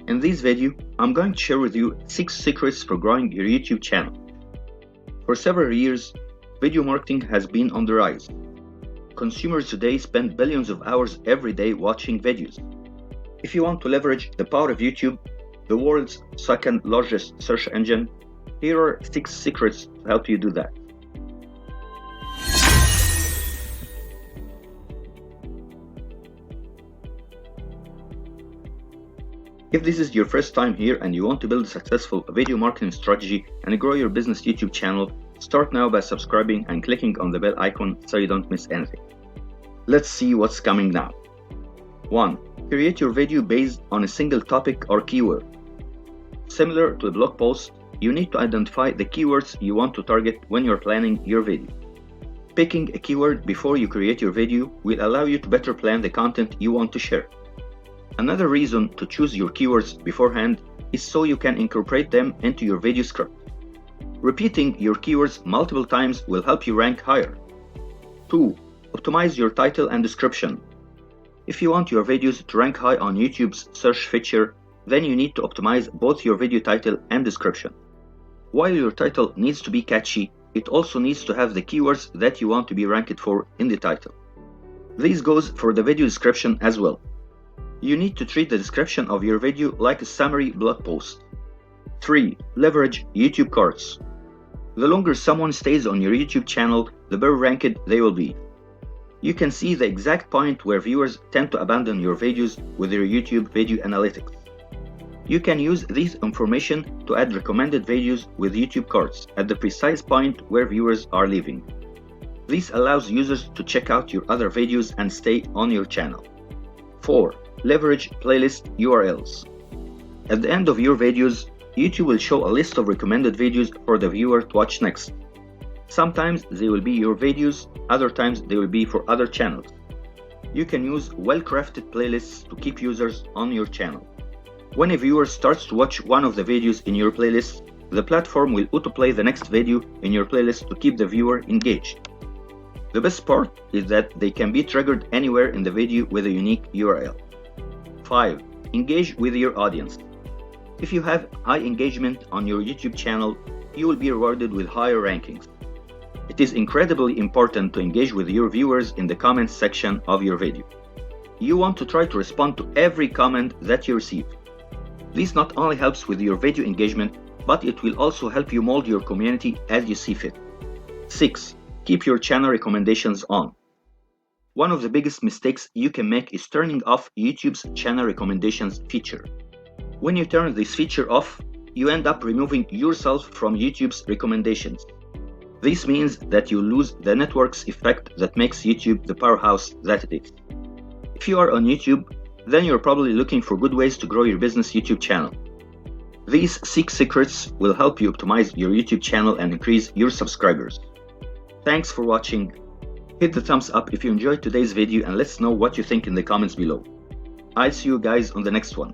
In this video, I'm going to share with you 6 secrets for growing your YouTube channel. For several years, video marketing has been on the rise. Consumers today spend billions of hours every day watching videos. If you want to leverage the power of YouTube, the world's second largest search engine, here are 6 secrets to help you do that. If this is your first time here and you want to build a successful video marketing strategy and grow your business YouTube channel, start now by subscribing and clicking on the bell icon so you don't miss anything. Let's see what's coming now. 1. Create your video based on a single topic or keyword. Similar to a blog post, you need to identify the keywords you want to target when you're planning your video. Picking a keyword before you create your video will allow you to better plan the content you want to share. Another reason to choose your keywords beforehand is so you can incorporate them into your video script. Repeating your keywords multiple times will help you rank higher. 2. Optimize your title and description. If you want your videos to rank high on YouTube's search feature, then you need to optimize both your video title and description. While your title needs to be catchy, it also needs to have the keywords that you want to be ranked for in the title. This goes for the video description as well. You need to treat the description of your video like a summary blog post. 3. Leverage YouTube cards. The longer someone stays on your YouTube channel, the better ranked they will be. You can see the exact point where viewers tend to abandon your videos with your YouTube video analytics. You can use this information to add recommended videos with YouTube cards at the precise point where viewers are leaving. This allows users to check out your other videos and stay on your channel. 4. Leverage playlist URLs. At the end of your videos, YouTube will show a list of recommended videos for the viewer to watch next. Sometimes they will be your videos, other times they will be for other channels. You can use well-crafted playlists to keep users on your channel. When a viewer starts to watch one of the videos in your playlist, the platform will autoplay the next video in your playlist to keep the viewer engaged. The best part is that they can be triggered anywhere in the video with a unique URL. 5. Engage with your audience. If you have high engagement on your YouTube channel, you will be rewarded with higher rankings. It is incredibly important to engage with your viewers in the comments section of your video. You want to try to respond to every comment that you receive. This not only helps with your video engagement, but it will also help you mold your community as you see fit. 6. Keep your channel recommendations on. One of the biggest mistakes you can make is turning off YouTube's channel recommendations feature. When you turn this feature off, you end up removing yourself from YouTube's recommendations. This means that you lose the network's effect that makes YouTube the powerhouse that it is. If you are on YouTube, then you're probably looking for good ways to grow your business YouTube channel. These 6 secrets will help you optimize your YouTube channel and increase your subscribers. Thanks for watching. Hit the thumbs up if you enjoyed today's video and let us know what you think in the comments below. I'll see you guys on the next one.